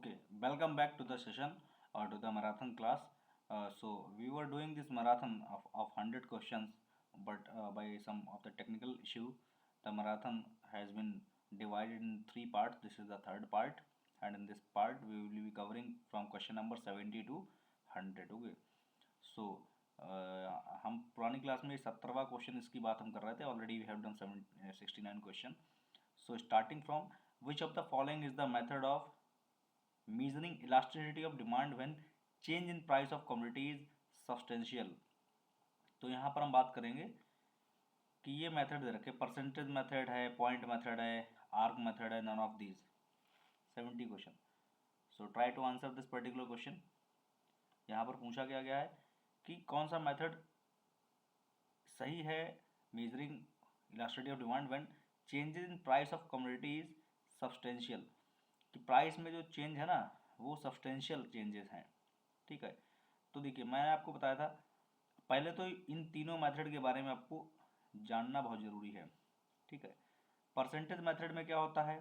Okay, welcome back to the session or to the marathon class. So we were doing this marathon of 100 questions, but by some of the technical issue, the marathon has been divided in three parts. This is the third part, and in this part we will be covering from question number 70 to 100. Okay, so हम पुरानी class में 17वां question इसकी बात हम कर रहे थे. Already we have done 69 question. So starting from which of the following is the method of measuring elasticity of demand when change in price of commodity is substantial. तो यहाँ पर हम बात करेंगे कि ये मेथड दे रखे, परसेंटेज मेथड है, पॉइंट मेथड है, आर्क मेथड है, none of these. 70 question. So try to answer this particular question. यहाँ पर पूछा गया है कि कौन सा मेथड सही है measuring elasticity of demand when changes in price of commodity is substantial. कि प्राइस में जो चेंज है ना वो सब्सटेंशियल चेंजेस हैं. ठीक है, तो देखिए मैंने आपको बताया था पहले तो इन तीनों मेथड के बारे में आपको जानना बहुत ज़रूरी है. ठीक है, परसेंटेज मेथड में क्या होता है,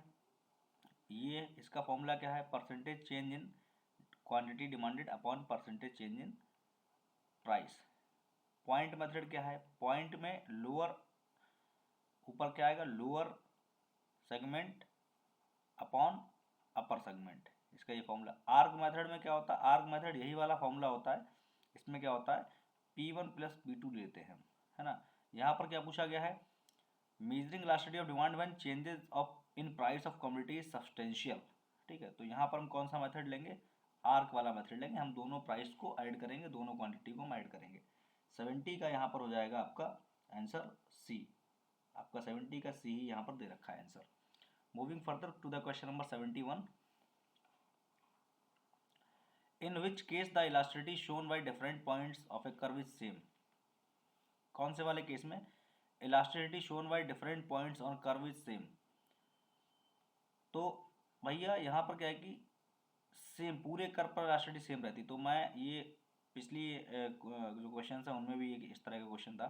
ये इसका फॉर्मूला क्या है, percentage change in quantity demanded upon percentage change in price. Point method क्या है, पॉइंट में लोअर ऊपर क्या आएगा, lower segment upon upper segment, इसका ये फॉर्मूला. आर्क मेथड में क्या होता है, आर्क मेथड यही वाला फॉर्मूला होता है. इसमें क्या होता है, P1 प्लस P2 लेते हैं, है ना. यहाँ पर क्या पूछा गया है, measuring elasticity of demand when changes of in price of commodity is substantial. ठीक है, तो यहाँ पर हम कौन सा मेथड लेंगे, आर्क वाला मेथड लेंगे. हम दोनों प्राइस को ऐड करेंगे, दोनों क्वांटिटी को हम ऐड करेंगे. 70 का यहाँ पर हो जाएगा आपका आंसर सी. आपका 70 का सी ही यहाँ पर दे रखा है answer. Moving further to the question number 71. In which case the elasticity shown by different points of a curve is same. कौन से वाले केस में elasticity shown by different points on curve is same. तो भैया यहाँ पर क्या है कि सेम पूरे कर्व पर elasticity सेम रहती. तो मैं ये पिछली जो क्वेश्चन है उनमें भी इस तरह का क्वेश्चन था.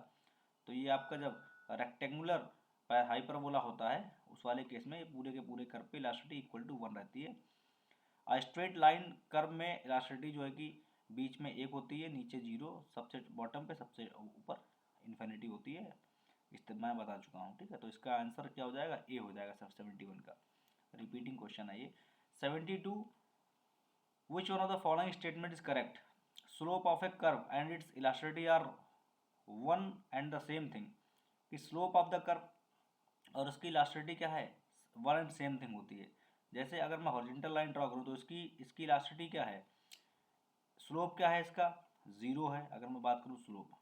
तो ये आपका जब रेक्टेंगुलर हाइपरबोला होता है उस वाले केस में पूरे के पूरे कर्व पे इलास्टिसिटी इक्वल टू 1 रहती है. स्ट्रेट लाइन कर्व में इलास्टिसिटी जो है कि बीच में 1 होती है, नीचे 0, सबसे बॉटम पे सबसे ऊपर इन्फिनिटी होती है. इस तरह मैं बता चुका हूँ. ठीक है, तो इसका आंसर क्या हो जाएगा, ए हो जाएगा. सब 71 का रिपीटिंग क्वेश्चन है ये. 72. Which one of the following statement is correct, slope of a curve and its elasticity are one and the same thing. कि स्लोप ऑफ द कर्व और उसकी इलास्टिसिटी क्या है, वन एंड सेम थिंग होती है. जैसे अगर मैं हॉरिजॉन्टल लाइन ड्रॉ करूँ तो इसकी इलास्टिसिटी क्या है, स्लोप क्या है इसका, 0 है. अगर मैं बात करूँ स्लोप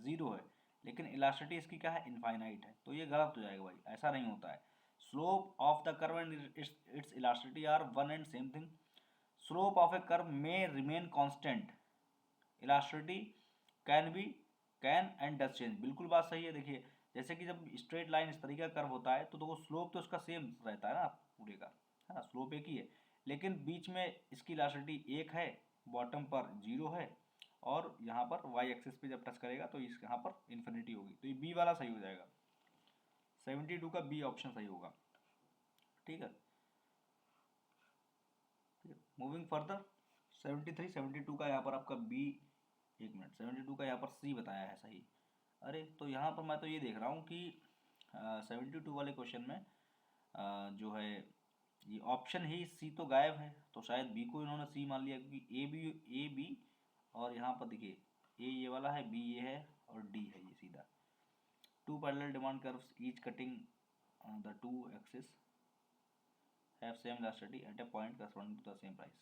0 है, लेकिन इलास्टिसिटी इसकी क्या है, इनफाइनाइट है. तो ये गलत हो जाएगा भाई, ऐसा नहीं होता है. Slope of the curve and its elasticity are one and same thing. Slope of a curve में remain constant, elasticity can and does change. बिल्कुल बात सही है. देखिए जैसे कि जब स्ट्रेट लाइन इस तरीके का कर्व होता है तो वो स्लोप तो उसका सेम रहता है ना पूरे का, है ना, स्लोप एक ही है. लेकिन बीच में इसकी इलास्टिसिटी 1 है, बॉटम पर 0 है, और यहाँ पर वाई एक्सिस पे जब टच करेगा तो इस यहाँ पर इन्फिनिटी होगी. तो ये बी वाला सही हो जाएगा. 72 का बी ऑप्शन सही होगा. ठीक है, मूविंग फर्दर 73. 72 का यहाँ पर आपका बी, एक मिनट, 72 का यहाँ पर सी बताया है सही. अरे तो यहाँ पर मैं तो ये देख रहा हूँ कि 72 वाले क्वेश्चन में जो है ये ऑप्शन ही सी तो गायब है. तो शायद बी को इन्होंने सी मान लिया, क्योंकि ए बी और यहाँ पर देखिए ए ये वाला है, बी ये है और डी है ये सीधा. Two parallel demand curves each cutting the two axis have same elasticity at a point corresponding to the same price.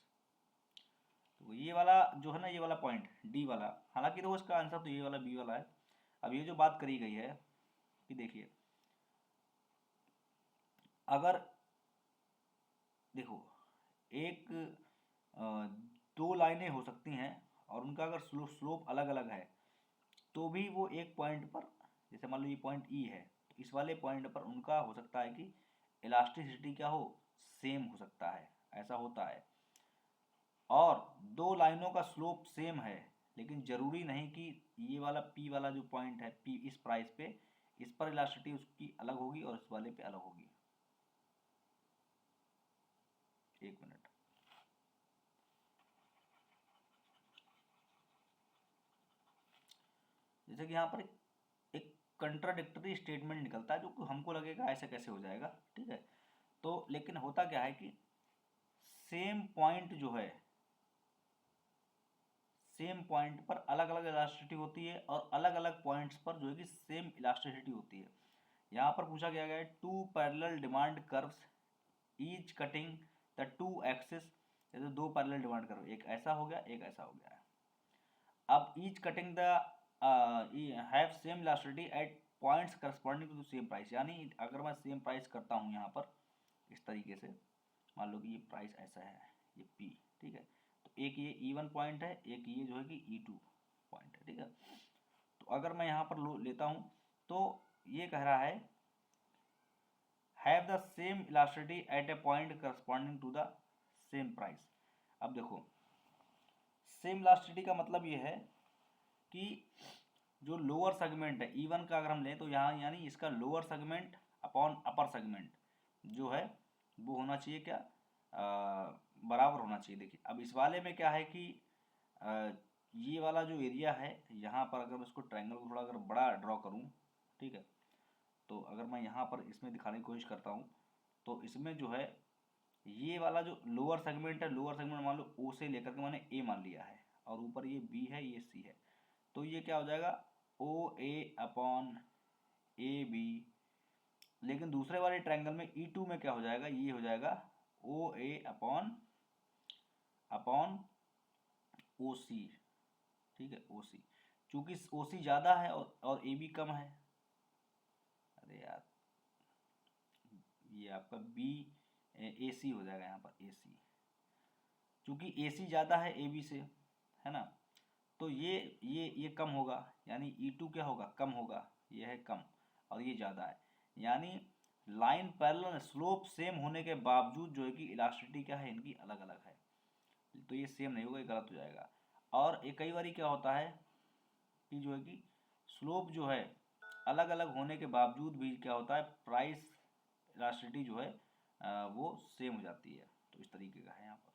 तो ये वाला जो है ना, ये वाला पॉइंट डी वाला, हालांकि तो इसका आंसर तो ये वाला बी वाला है. अब ये जो बात करी गई है कि देखिए अगर देखो एक दो लाइनें हो सकती हैं और उनका अगर स्लोप अलग अलग है तो भी वो एक पॉइंट पर, जैसे मान लो ये पॉइंट ई है, तो इस वाले पॉइंट पर उनका हो सकता है कि इलास्टिसिटी क्या हो, सेम हो सकता है, ऐसा होता है. और दो लाइनों का स्लोप सेम है, लेकिन जरूरी नहीं कि ये वाला पी वाला जो पॉइंट है पी इस प्राइस पे, इस पर इलास्टिसिटी उसकी अलग होगी और इस वाले पे अलग होगी. एक मिनट, जैसे कि यहाँ पर एक कंट्राडिक्टरी स्टेटमेंट निकलता है जो कि हमको लगेगा ऐसा कैसे हो जाएगा, ठीक है। तो लेकिन होता क्या है कि सेम पॉइंट जो है, सेम पॉइंट पर अलग अलग इलास्टिसिटी होती है और अलग अलग पॉइंट्स पर जो है कि सेम इलास्टिसिटी होती है। यहाँ पर पूछा गया है two parallel demand curves each cutting the two axis, जैसे दो पैरेलल डिमांड कर्व, एक ऐसा हो गया एक ऐसा हो गया है। अब each cutting the have same elasticity at points corresponding to same price, यानी अगर मैं सेम प्राइस करता हूँ यहाँ पर इस तरीके से, मान लो कि ये प्राइस ऐसा है, ये P, ठीक है। तो एक ये E1 पॉइंट है, एक ये जो है कि E2 पॉइंट है, ठीक है। तो अगर मैं यहाँ पर लेता हूँ तो ये कह रहा है have the same elasticity at a point corresponding to the same price. अब देखो सेम इलास्टिसिटी का मतलब ये है कि जो लोअर सेगमेंट है E1 का अगर हम लें तो यहाँ यानी इसका lower segment upon upper segment जो है वो होना चाहिए क्या, बराबर होना चाहिए। देखिए अब इस वाले में क्या है कि ये वाला जो एरिया है यहाँ पर अगर मैं इसको ट्रायंगल को थोड़ा अगर बड़ा ड्रॉ करूँ, ठीक है, तो अगर मैं यहाँ पर इसमें दिखाने की कोशिश करता हूँ तो इसमें जो है ये वाला जो लोअर सेगमेंट है, लोअर सेगमेंट मान लो O से लेकर के मैंने A मान लिया है और ऊपर ये B है ये C है, तो ये क्या हो जाएगा OA अपॉन AB। लेकिन दूसरे वाले ट्रायंगल में E2 में क्या हो जाएगा, ये हो जाएगा OA अपॉन OC, ठीक है, OC, चूंकि OC ज़्यादा है और AB कम है। अरे यार ये आपका AC हो जाएगा यहाँ पर AC, चूंकि AC ज़्यादा है AB से, है ना, तो ये कम होगा, यानी E2 क्या होगा, कम होगा, ये है कम और ये ज़्यादा है, यानी लाइन पैरेलल स्लोप सेम होने के बावजूद जो है कि इलास्टिसिटी क्या है इनकी अलग अलग है, तो ये सेम नहीं होगा, ये गलत हो जाएगा। और एक कई बार क्या होता है कि जो है कि स्लोप जो है अलग अलग होने के बावजूद भी क्या होता है प्राइस इलास्टिसिटी जो है वो सेम हो जाती है, तो इस तरीके का है यहाँ पर,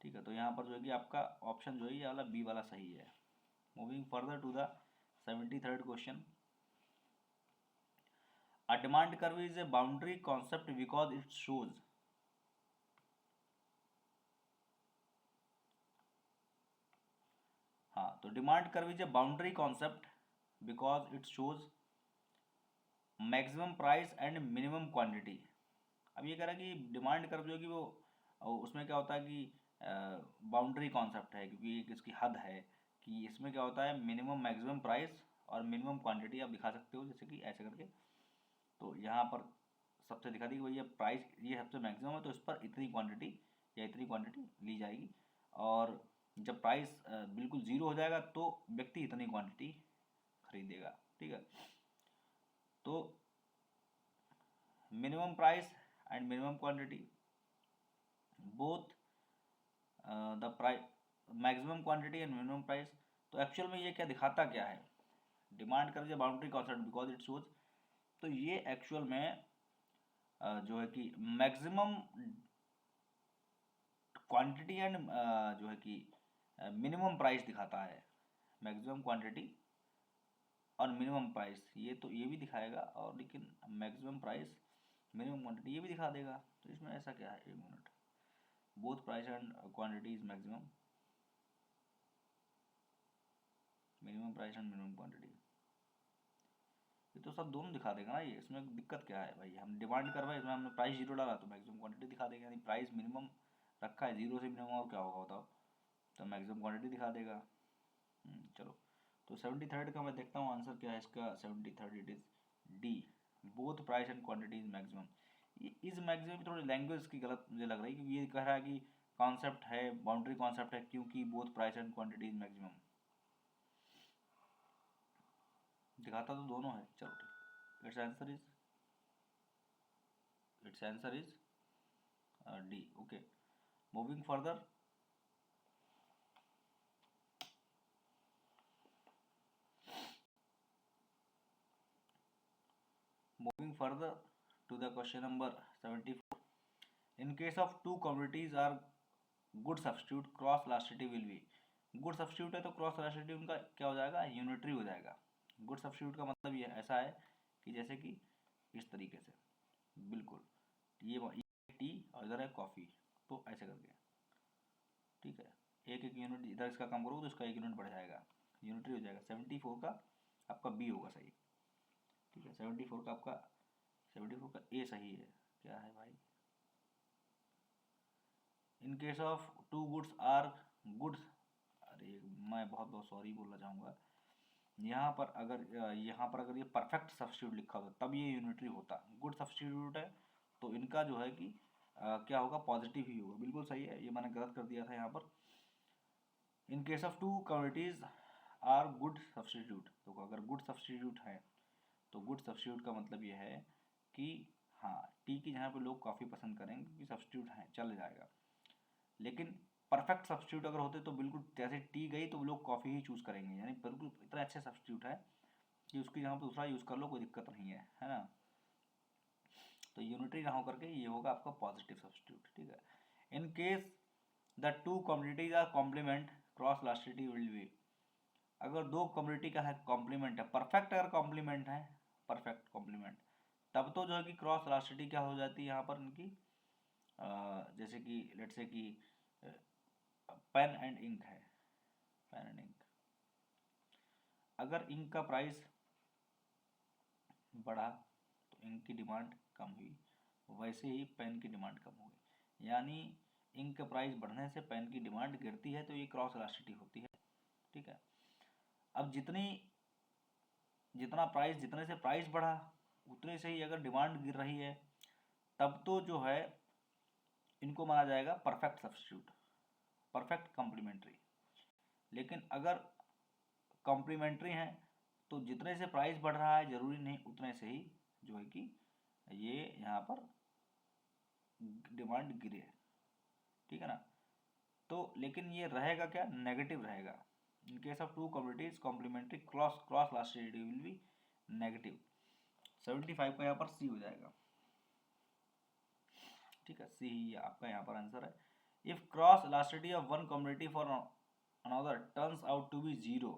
ठीक है। तो यहाँ पर जो है कि आपका ऑप्शन जो है ये वाला B वाला सही है। Moving further to the 73rd question, a demand curve is a boundary concept because it shows, हाँ, तो demand curve is a boundary concept because it shows maximum price and minimum quantity. अब ये कह रहा है कि डिमांड कर्व जो है कि वो उसमें क्या होता है कि बाउंड्री कॉन्सेप्ट है, क्योंकि एक इसकी हद है कि इसमें क्या होता है मिनिमम मैक्सिमम प्राइस और मिनिमम क्वांटिटी आप दिखा सकते हो, जैसे कि ऐसे करके। तो यहाँ पर सबसे दिखा दी कि भैया प्राइस ये सबसे मैक्सिमम है तो इस पर इतनी क्वांटिटी या इतनी क्वांटिटी ली जाएगी, और जब प्राइस बिल्कुल ज़ीरो हो जाएगा तो व्यक्ति इतनी क्वांटिटी खरीदेगा, ठीक है। तो minimum price and minimum quantity both the price, maximum quantity and minimum price. तो एक्चुअल में ये क्या दिखाता क्या है, डिमांड कर boundary concept because it shows, तो ये एक्चुअल में जो है कि मैक्सिमम क्वांटिटी एंड जो है कि मिनिमम प्राइस दिखाता है, मैक्सिमम क्वांटिटी और मिनिमम प्राइस, ये तो ये भी दिखाएगा, और लेकिन मैक्सिमम प्राइस मिनिमम क्वांटिटी ये भी दिखा देगा। तो इसमें ऐसा क्या है, एक minute, both price and quantity is maximum, minimum price and minimum quantity, ये तो सब दोनों दिखा देगा ना। ये इसमें दिक्कत क्या है भाई, हम डिमांड करवाए इसमें हमने प्राइस जीरो डाला तो मैक्सिमम क्वांटिटी दिखा देगा, यानी प्राइस मिनिमम रखा है, जीरो से मिनिमम और क्या होगा बताओ, तो मैक्सिमम क्वांटिटी दिखा देगा। चलो, तो 73rd का मैं देखता हूँ आंसर क्या है इसका। 73rd it is D, both price and quantity is maximum. ये इज मैक्सिमम की थोड़ी लैंग्वेज की गलत मुझे लग रही है, क्योंकि ये कह रहा है कि कॉन्सेप्ट है, बाउंड्री कॉन्सेप्ट है, क्योंकि both price and quantity is maximum, दिखाता तो दोनों है। चलो ठीक, it's answer is D. Okay, moving further, moving further to the question number 74, in case of two commodities are good substitute, cross elasticity will be, good substitute है तो cross velocity उनका क्या हो जाएगा, यूनिटरी हो जाएगा। गुड सब्स्टिट्यूट का मतलब ये ऐसा है कि जैसे कि इस तरीके से, बिल्कुल ये टी और इधर है कॉफ़ी, तो ऐसे करके, ठीक है, एक एक यूनिट इधर इसका काम करोगे तो इसका एक यूनिट बढ़ जाएगा, यूनिटरी हो जाएगा। 74 का आपका बी होगा सही, ठीक है। 74 का आपका 74 का ए सही है। क्या है भाई, in case of two goods are goods, अरे मैं बहुत बहुत सॉरी बोलना चाहूँगा, यहाँ पर अगर ये परफेक्ट सब्स्टिट्यूट लिखा होता तब ये यूनिटरी होता। गुड सब्स्टिट्यूट है तो इनका जो है कि क्या होगा, पॉजिटिव ही होगा, बिल्कुल सही है, ये मैंने गलत कर दिया था यहाँ पर। In case of two commodities are good substitute, तो अगर गुड सब्स्टिट्यूट है तो गुड सब्स्टिट्यूट का मतलब ये है कि हाँ, टी की जहाँ पे लोग काफ़ी पसंद करेंगे क्योंकि सब्स्टिट्यूट है, चल जाएगा। लेकिन परफेक्ट सब्स्टिट्यूट अगर होते तो बिल्कुल जैसे टी गई तो लोग कॉफ़ी ही चूज़ करेंगे, यानी बिल्कुल इतना अच्छे सब्स्टिट्यूट है कि उसकी जगह पे दूसरा यूज़ कर लो, कोई दिक्कत नहीं है ना। तो यूनिटरी ना हो करके ये होगा आपका पॉजिटिव सब्स्टिट्यूट, ठीक है। In case the two commodities are complement cross elasticity will be, अगर दो कम्युनिटी का है कॉम्प्लीमेंट है, परफेक्ट अगर कॉम्प्लीमेंट है, परफेक्ट कॉम्प्लीमेंट, तब तो जो है कि क्रॉस इलास्टिसिटी क्या हो जाती है यहाँ पर इनकी, जैसे कि लेट्स से कि पेन एंड इंक है, पेन एंड इंक, अगर इंक का प्राइस बढ़ा तो इंक की डिमांड कम हुई, वैसे ही पेन की डिमांड कम हो गई, यानी इंक का प्राइस बढ़ने से पेन की डिमांड गिरती है, तो ये क्रॉस इलास्टिसिटी होती है, ठीक है। अब जितने से प्राइस बढ़ा उतने से ही अगर डिमांड गिर रही है, तब तो जो है इनको माना जाएगा परफेक्ट सब्स्टिट्यूट, परफेक्ट कॉम्प्लीमेंट्री। लेकिन अगर कॉम्प्लीमेंट्री हैं तो जितने से प्राइस बढ़ रहा है जरूरी नहीं उतने से ही जो है कि ये यहाँ पर डिमांड गिरे, ठीक है ना। तो लेकिन ये रहेगा क्या, नेगेटिव रहेगा। In case of two commodities complementary cross cross elasticity will be negative. 75 का यहाँ पर सी हो जाएगा, ठीक है, सी ही आपका यहाँ पर आंसर है। If cross elasticity of one commodity for another turns out to be zero,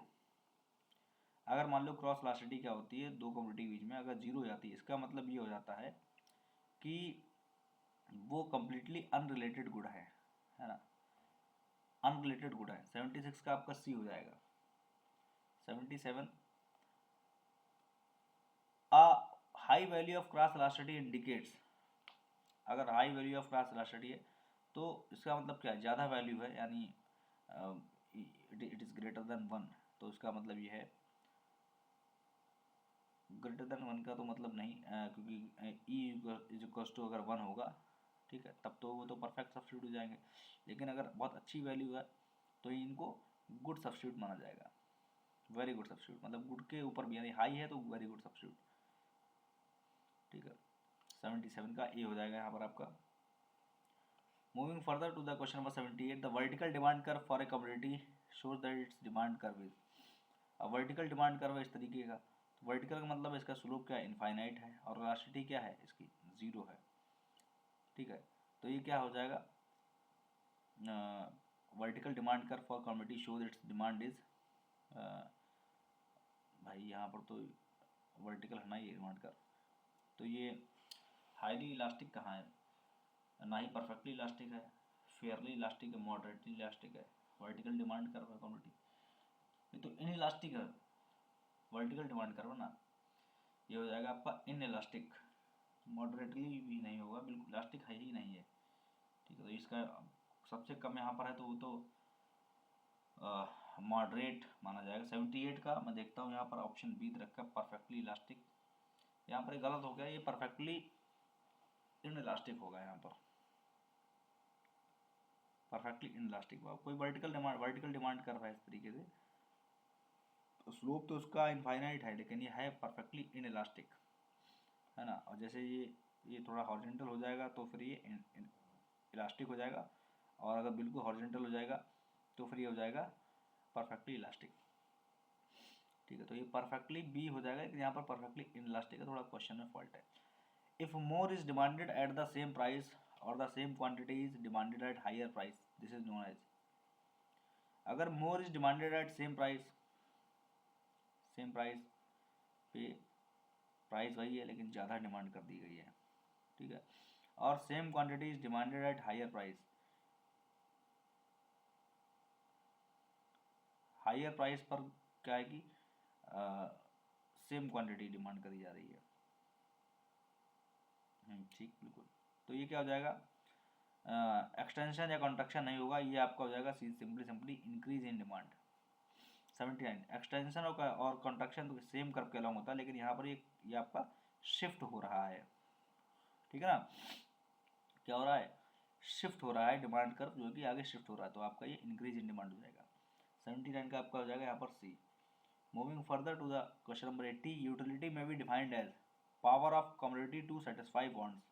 अगर मान लो क्रॉस इलास्टिसिटी क्या होती है, दो कम्युनिटी के बीच में अगर जीरो हो जाती है, इसका मतलब ये हो जाता है कि वो कम्प्लीटली अनरिलेटेड गुड है ना, अनरिलेटेड गुड है। 76 का आपका सी हो जाएगा। 77 a high value of cross elasticity indicates, अगर high value of cross elasticity है तो इसका मतलब क्या है, ज़्यादा वैल्यू है, यानी इट इज़ ग्रेटर देन 1, तो इसका मतलब ये है ग्रेटर देन 1 का तो मतलब नहीं, क्योंकि ई इज इक्वल टू अगर 1 होगा, ठीक है, तब तो वो तो परफेक्ट सब्स्टिट्यूट हो जाएंगे। लेकिन अगर बहुत अच्छी वैल्यू है तो इनको गुड सब्स्टिट्यूट माना जाएगा, वेरी गुड सब्स्टिट्यूट, मतलब गुड के ऊपर भी, यानी हाई है तो वेरी गुड सब्स्टिट्यूट, ठीक है। 77 का ए हो जाएगा यहाँ पर आपका। Moving further to the question number 78, the vertical demand curve for a commodity shows that its demand curve is, अब वर्टिकल डिमांड कर्व इस तरीके का, वर्टिकल का मतलब इसका स्लोप क्या है, इनफाइनाइट है, और वेलोसिटी क्या है इसकी, जीरो है, ठीक है। तो ये क्या हो जाएगा, vertical demand curve for community shows it's demand is, भाई यहाँ पर तो वर्टिकल है ना ये डिमांड कर्व, तो ये हाईली इलास्टिक कहाँ है, ना ही परफेक्टली इलास्टिक है, फेयरली इलास्टिक है, मॉडरेटली इलास्टिक है, वर्टिकल डिमांड कर्व है कम्युनिटी, ये तो इन इलास्टिक है, वर्टिकल डिमांड कर्व ना, ये हो जाएगा आपका इन इलास्टिक, मॉडरेटली भी नहीं होगा, बिल्कुल इलास्टिक है ही नहीं है, ठीक है। तो इसका सबसे कम यहाँ पर है तो वो तो मॉडरेट माना जाएगा। 78 का मैं देखता हूँ यहाँ पर ऑप्शन बी रखा है, परफेक्टली इलास्टिक, यहाँ पर गलत हो गया, ये परफेक्टली इन इलास्टिक होगा यहाँ पर, परफेक्टली इन इलास्टिक, कोई वर्टिकल डिमांड कर रहा है इस तरीके से, तो स्लोप तो उसका इनफाइनाइट है, लेकिन ये है परफेक्टली इन इलास्टिक, है ना। और जैसे ये थोड़ा हॉरिजॉन्टल हो जाएगा तो फिर ये इलास्टिक हो जाएगा, और अगर बिल्कुल हॉरिजॉन्टल हो जाएगा तो फिर ये हो जाएगा परफेक्टली इलास्टिक, ठीक है। तो ये परफेक्टली बी हो जाएगा, यहाँ पर परफेक्टली इन इलास्टिक है, थोड़ा क्वेश्चन में फॉल्ट है। If more is demanded at the same price और the same quantity is demanded at higher price, this is known as, अगर more is demanded at same price पे price वही है लेकिन ज़्यादा डिमांड कर दी गई है, ठीक है, और same quantity is demanded at higher price, higher price पर क्या है कि सेम क्वांटिटी डिमांड करी जा रही है। ठीक, बिल्कुल। तो ये क्या हो जाएगा, एक्सटेंशन या कॉन्ट्रैक्शन नहीं होगा, ये आपका हो जाएगा simply increase in demand. 79 extension और कॉन्ट्रैक्शन तो सेम कर्व के अलॉन्ग होता है, लेकिन यहाँ पर ये आपका शिफ्ट हो रहा है, ठीक है ना, क्या हो रहा है, शिफ्ट हो रहा है, डिमांड कर्व जो कि आगे शिफ्ट हो रहा है, तो आपका ये इंक्रीज इन डिमांड हो जाएगा। 79 का आपका हो जाएगा यहाँ पर C. Moving further to the question number 80, utility may be defined as power of commodity to satisfy wants.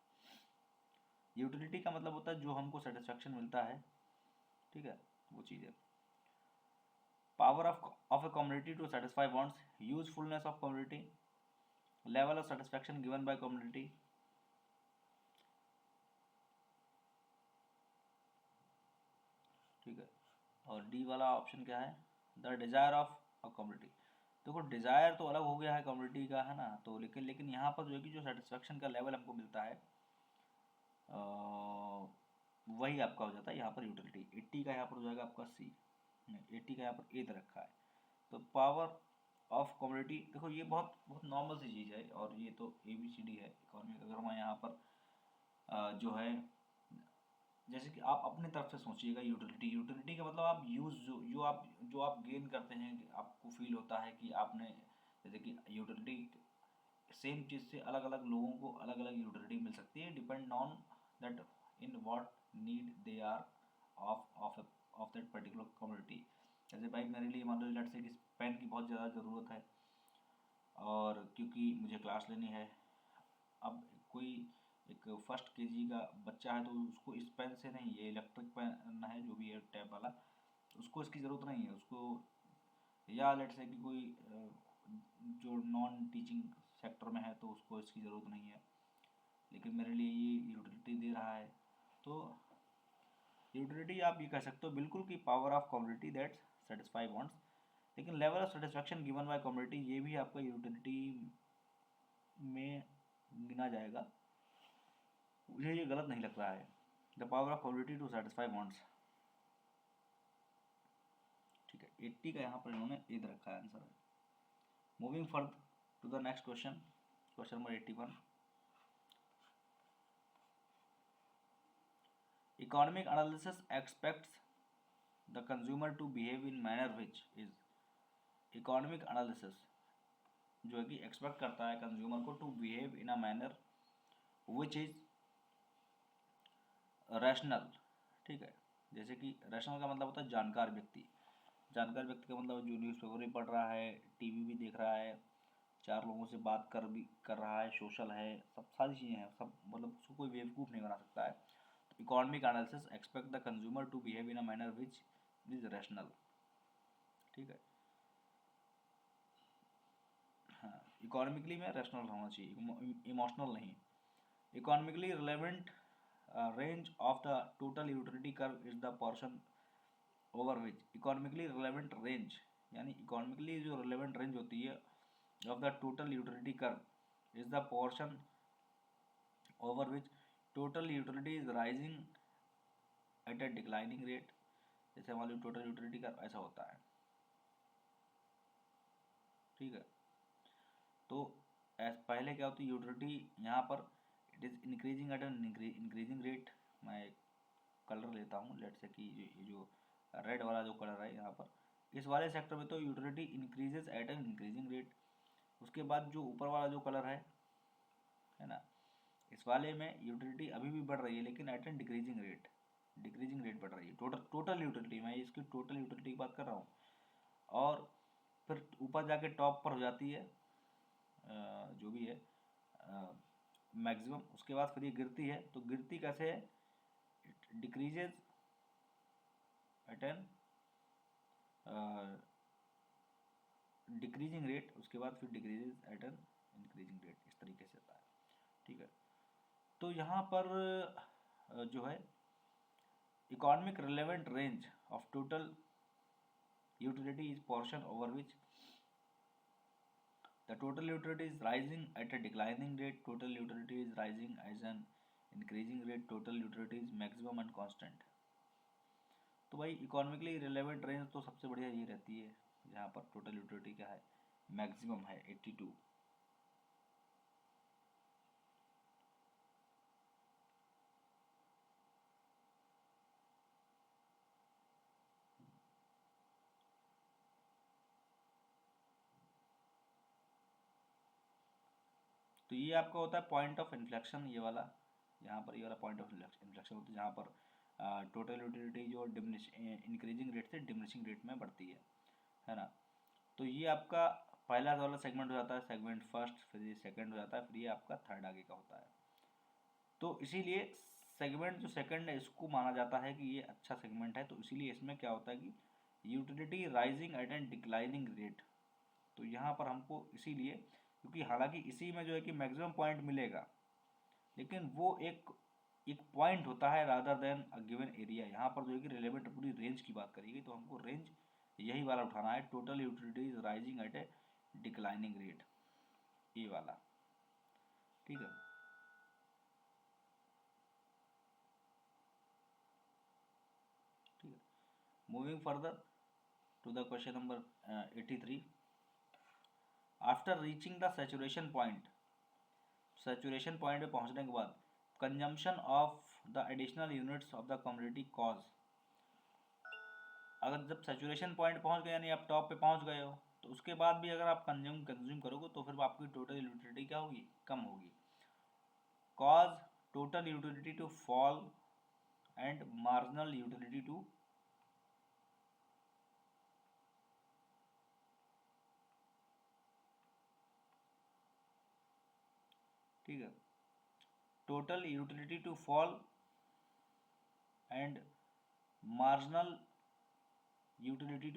Utility का मतलब होता है जो हमको सेटिस्फेक्शन मिलता है, ठीक है, वो चीज़ है। Power of a commodity to satisfy wants, usefulness of commodity, level of satisfaction given by commodity, ठीक है, और डी वाला ऑप्शन क्या है, the desire of a commodity. देखो डिजायर तो अलग हो गया है कमोडिटी का, है ना, तो लेकिन यहाँ पर जो है कि जो सेटिस्फेक्शन का लेवल हमको मिलता है वही आपका हो जाता है यहाँ पर यूटिलिटी। 80 का यहाँ पर हो जाएगा आपका सी, 80 का यहाँ पर ए दे रखा है। तो पावर ऑफ कमोडिटी, देखो ये बहुत बहुत नॉर्मल सी चीज़ है, और ये तो ABCD है इकोनॉमिक। अगर मैं यहाँ पर जो है, जैसे कि आप अपने तरफ से सोचिएगा, यूटिलिटी का मतलब आप यूज़ जो आप गेन करते हैं, आपको फील होता है कि आपने, जैसे कि यूटिलिटी सेम चीज़ से अलग अलग लोगों को अलग अलग यूटिलिटी मिल सकती है, depend on that in what need they are of that particular commodity. जैसे भाई मेरे लिए मान लो लेट्स से कि पेन की बहुत ज़्यादा ज़रूरत है, और क्योंकि मुझे क्लास लेनी है, अब कोई एक फर्स्ट KG का बच्चा है तो उसको इस पेन से नहीं, ये इलेक्ट्रिक पेन है जो भी है टैब वाला, उसको इसकी ज़रूरत नहीं है उसको, या लेट्स से कि कोई जो नॉन टीचिंग सेक्टर में है तो उसको इसकी ज़रूरत नहीं है, लेकिन मेरे लिए ये यूटिलिटी दे रहा है। तो यूटिलिटी आप ये कह सकते हो बिल्कुल कि power of community that satisfy wants, लेकिन level of satisfaction given by community ये भी आपका यूटिलिटी में गिना जाएगा, मुझे ये गलत नहीं लग रहा है। The power of commodity to satisfy wants, ठीक है, 80 का यहाँ पर इन्होंने ए रखा है आंसर है। Moving further to the next question, question number 81, economic analysis expects the consumer to behave in manner which is, economic analysis जो है कि एक्सपेक्ट करता है कंज्यूमर को to behave in a manner which is rational, ठीक है, जैसे कि रैशनल का मतलब होता है जानकार व्यक्ति, जानकार व्यक्ति का मतलब जो न्यूज़पेपर भी पढ़ रहा है, टीवी भी देख रहा है, चार लोगों से बात कर रहा है, सोशल है, सब सारी चीज़ें हैं, सब मतलब उसको कोई बेवकूफ़ नहीं बना सकता है। तो economic analysis expect the consumer to behave in a manner which is rational, ठीक है, हाँ, इकोनॉमिकली में रैशनल होना चाहिए, इमोशनल नहीं। Economically relevant range of the total utility curve is the portion over which, economically relevant range, यानी economically जो relevant range होती है of the total utility curve is the portion over which total utility is rising at a declining rate. जैसे मान लो total utility curve ऐसा होता है, ठीक है, तो पहले क्या होती है यूटिलिटी, यहाँ पर it is increasing at an increasing rate. मैं एक कलर लेता हूँ, लेट से कि ये जो रेड वाला जो कलर है यहाँ पर, इस वाले सेक्टर में तो utility increases at an increasing rate. उसके बाद जो ऊपर वाला जो कलर है ना, इस वाले में यूटिलिटी अभी भी बढ़ रही है लेकिन एट एन डिक्रीजिंग रेट बढ़ रही है। टोटल यूटिलिटी, मैं इसकी टोटल यूटिलिटी की बात कर रहा हूँ, और फिर ऊपर जाके टॉप पर हो जाती है जो भी है मैक्सिमम, उसके बाद फिर ये गिरती है, तो गिरती कैसे है, it decreases at an decreasing rate, उसके बाद फिर decreases at an increasing rate, इस तरीके से होता है, ठीक है। तो यहाँ पर जो है economic relevant range of total utility is portion over which the total utility is rising at a declining rate, total utility is rising as an increasing rate, total utility is maximum and constant। तो भाई economically relevant range तो सबसे बढ़िया ये रहती है जहाँ पर टोटल यूटिलिटी क्या है, मैक्सिमम है 82। तो ये आपका होता है पॉइंट ऑफ इन्फ्लेक्शन, ये वाला, यहाँ पर ये वाला पॉइंट ऑफ इन्फ्लेक्शन होता है जहाँ पर टोटल यूटिलिटी जो इंक्रीजिंग रेट से डिमिनिशिंग रेट में बढ़ती है ना। तो ये आपका पहला वाला सेगमेंट हो जाता है, सेगमेंट फर्स्ट, फिर ये सेकंड हो जाता है, फिर ये आपका थर्ड आगे का होता है। तो इसीलिए सेगमेंट जो सेकंड है इसको माना जाता है कि ये अच्छा सेगमेंट है। तो इसीलिए इसमें क्या होता है कि utility rising at and declining rate. तो यहाँ पर हमको इसीलिए, क्योंकि हालांकि इसी में जो है कि मैक्सिमम पॉइंट मिलेगा, लेकिन वो एक पॉइंट होता है rather than a given area. यहाँ पर जो है कि रिलेवेंट पूरी रेंज की बात करेगी, तो हमको रेंज यही वाला उठाना है, total utility is rising at a declining rate, ये वाला, ठीक है। ठीक है, moving further to the question number 83। After reaching the saturation point, saturation point पे पहुंचने के बाद consumption of the additional units of the community cause, अगर जब सैचुरेशन पॉइंट पहुंच गए यानी आप टॉप पे पहुंच गए हो, तो उसके बाद भी अगर आप कंज्यूम करोगे तो फिर आपकी टोटल यूटिलिटी क्या होगी, कम होगी। Cause total utility to fall and marginal utility to, ठीक है, total utility to fall and marginal utility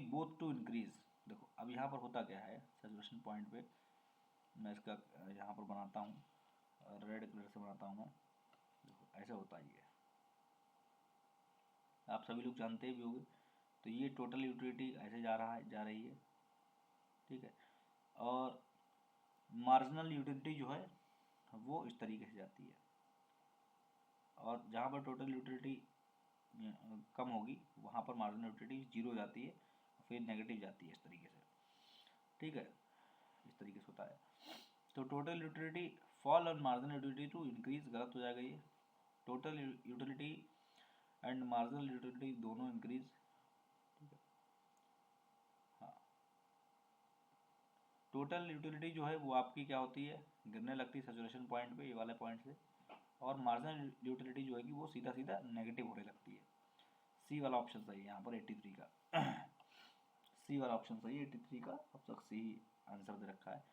both to increase. देखो अब यहाँ पर होता क्या है सैचुरेशन पॉइंट पे, मैं इसका यहाँ पर बनाता हूँ, रेड कलर से बनाता हूँ मैं। देखो ऐसा होता है, ये आप सभी लोग जानते भी होंगे। तो ये टोटल यूटिलिटी ऐसे जा रही है, ठीक है, और मार्जिनल यूटिलिटी जो है वो इस तरीके से जाती है, और जहाँ पर टोटल यूटिलिटी कम होगी वहाँ पर मार्जिनल यूटिलिटी जीरो जाती है, फिर नेगेटिव जाती है, इस तरीके से, ठीक है, इस तरीके से होता है। तो टोटल यूटिलिटी फॉल और मार्जिनल यूटिलिटी टू इंक्रीज गलत हो जाएगा ये, total utility and marginal utility दोनों इंक्रीज, ठीक है। हाँ, टोटल यूटिलिटी जो है वो आपकी क्या होती है, गिरने लगती है सैचुरेशन पॉइंट पे, ये वाले पॉइंट से, और मार्जिनल यूटिलिटी जो है कि वो सीधा सीधा नेगेटिव होने लगती है। सी वाला ऑप्शन सही है यहाँ पर 83 का। सी वाला ऑप्शन सही है 83 का, अब तक सी आंसर दे रखा है।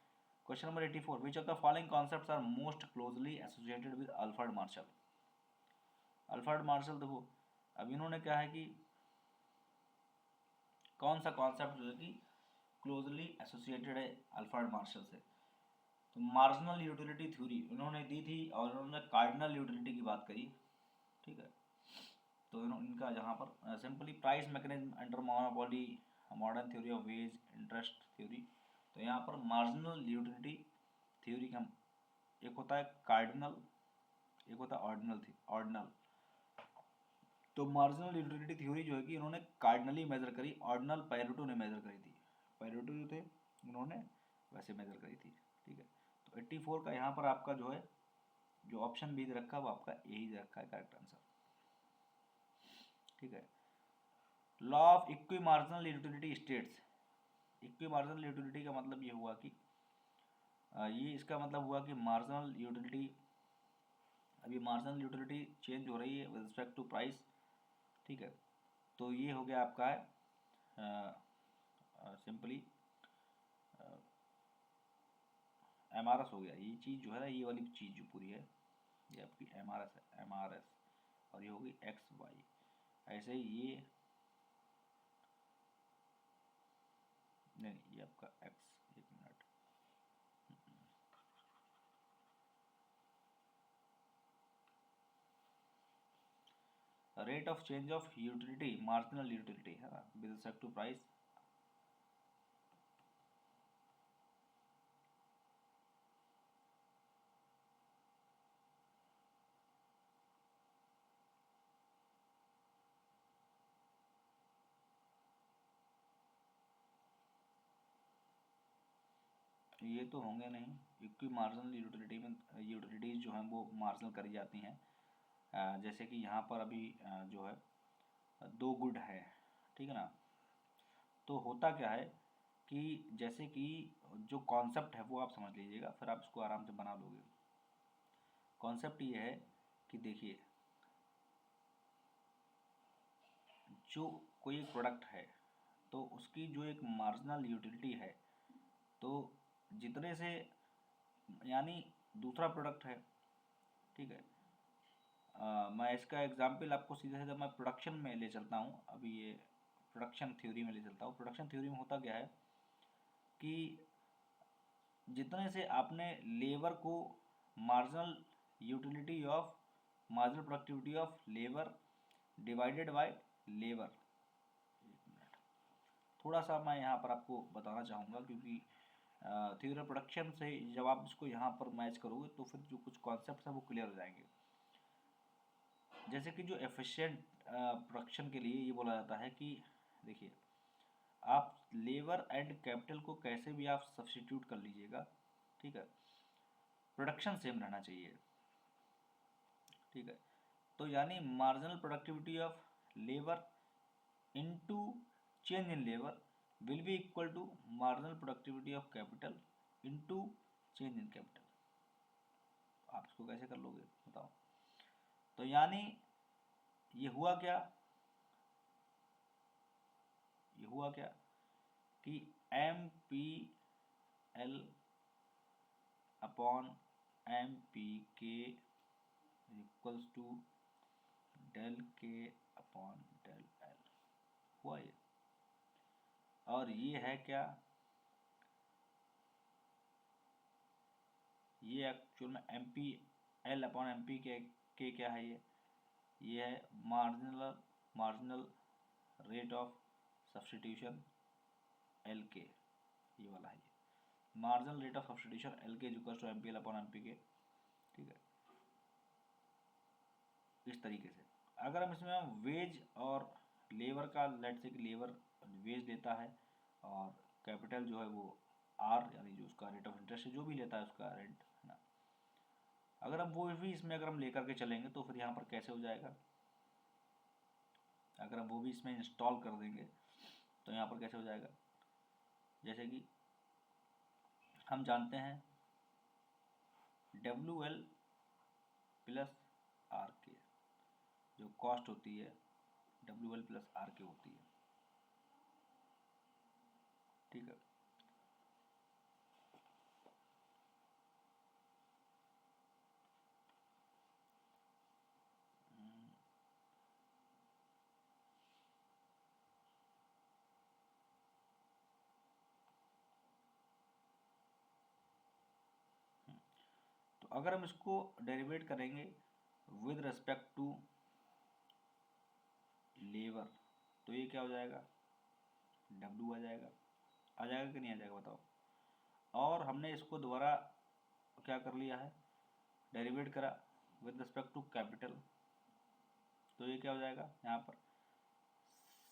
Question number 84, which of the following concepts are most closely associated with Alfred Marshall. Alfred Marshall, देखो अब इन्होंने क्या है कि कौन सा कॉन्सेप्ट जो है कि क्लोजली एसोसिएटेड है अल्फ्रेड मार्शल से, तो मार्जिनल यूटिलिटी थ्योरी उन्होंने दी थी, और उन्होंने कार्डिनल यूटिलिटी की बात करी, ठीक है। तो इनका जहाँ पर simply price mechanism under monopoly, modern theory of ways, interest theory. तो यहाँ पर मार्जिनल यूटिलिटी थ्योरी का एक होता है कार्डिनल, एक होता है ऑर्डिनल ऑर्डिनल। तो मार्जिनल यूटिलिटी थ्योरी जो है कि इन्होंने कार्डिनली मेजर करी, ऑर्डिनल पैरेटो ने मेजर करी थी, पैरेटो जो थे उन्होंने वैसे मेजर करी थी, ठीक है। तो 84 का यहाँ पर आपका जो है जो ऑप्शन भी दे रखा है वो आपका यही दे रखा है करेक्ट आंसर, ठीक है। Law of equi marginal utility states, equi marginal utility का मतलब ये हुआ कि ये इसका मतलब हुआ कि मार्जिनल यूटिलिटी, अभी मार्जिनल यूटिलिटी चेंज हो रही है विद रिस्पेक्ट टू प्राइस, ठीक है। तो ये हो गया आपका है सिंपली एमआरएस हो गया, ये चीज़ जो है ना, ये वाली चीज़ जो पूरी है ये आपकी एमआरएस है, एमआरएस, और ये होगी एक्स वाई, ऐसे ही ये नहीं, ये आपका एक्स, एक minute, rate of change of utility, marginal utility है ना, विद रिस्पेक्ट टू प्राइस। ये तो होंगे नहीं, क्योंकि मार्जिनल यूटिलिटी में यूटिलिटीज जो हैं वो मार्जिनल करी जाती हैं। जैसे कि यहाँ पर अभी जो है 2 गुड है, ठीक है ना। तो होता क्या है कि जैसे कि जो कॉन्सेप्ट है वो आप समझ लीजिएगा, फिर आप इसको आराम से बना लोगे। कॉन्सेप्ट ये है कि देखिए, जो कोई एक प्रोडक्ट है तो उसकी जो एक मार्जिनल यूटिलिटी है, तो जितने से, यानी दूसरा प्रोडक्ट है, ठीक है। मैं इसका एग्जाम्पल आपको सीधे सीधे मैं प्रोडक्शन में ले चलता हूँ। अभी ये प्रोडक्शन थ्योरी में ले चलता हूँ। प्रोडक्शन थ्योरी में होता क्या है कि जितने से आपने लेबर को marginal utility of, marginal productivity of labour divided by labour. थोड़ा सा मैं यहाँ पर आपको बताना चाहूँगा, क्योंकि थ्योरी ऑफ प्रोडक्शन से जब आप इसको यहाँ पर मैच करोगे तो फिर जो कुछ कॉन्सेप्ट हैं वो क्लियर हो जाएंगे। जैसे कि जो एफिशिएंट प्रोडक्शन के लिए ये बोला जाता है कि देखिए, आप लेबर एंड कैपिटल को कैसे भी आप सब्स्टिट्यूट कर लीजिएगा, ठीक है, प्रोडक्शन सेम रहना चाहिए, ठीक है। तो यानी marginal productivity of labour into change in labour will be equal to marginal productivity of capital into change in capital. आप इसको कैसे कर लोगे बताओ। तो यानी ये हुआ क्या, ये हुआ क्या कि M P L upon M P K equals to del K upon del L हुआ ये। और ये है क्या, ये एक्चुअल में M P L upon M P K क्या है, ये है marginal rate of substitution L K, ये वाला है, ये marginal rate of substitution L K equals to M P L upon M P K, ठीक है। इस तरीके से अगर हम इसमें वेज और लेबर का, लेट से कि लेबर वेज लेता है और कैपिटल जो है वो आर, यानी जो उसका रेट ऑफ इंटरेस्ट जो भी लेता है उसका रेंट है ना, अगर हम वो भी इसमें अगर हम लेकर के चलेंगे तो फिर यहाँ पर कैसे हो जाएगा, अगर हम वो भी इसमें इंस्टॉल कर देंगे तो यहाँ पर कैसे हो जाएगा। जैसे कि हम जानते हैं डब्ल्यू एल प्लस आर के जो कॉस्ट होती है, डब्ल्यू एल प्लस आर के होती है, ठीक है। तो अगर हम इसको डेरिवेट करेंगे विद रिस्पेक्ट टू लेबर तो ये क्या हो जाएगा, डब्ल्यू आ जाएगा कि नहीं आ जाएगा बताओ। और हमने इसको दोबारा क्या कर लिया है, डेरिवेट करा विद रिस्पेक्ट टू कैपिटल, तो ये क्या हो जाएगा, यहाँ पर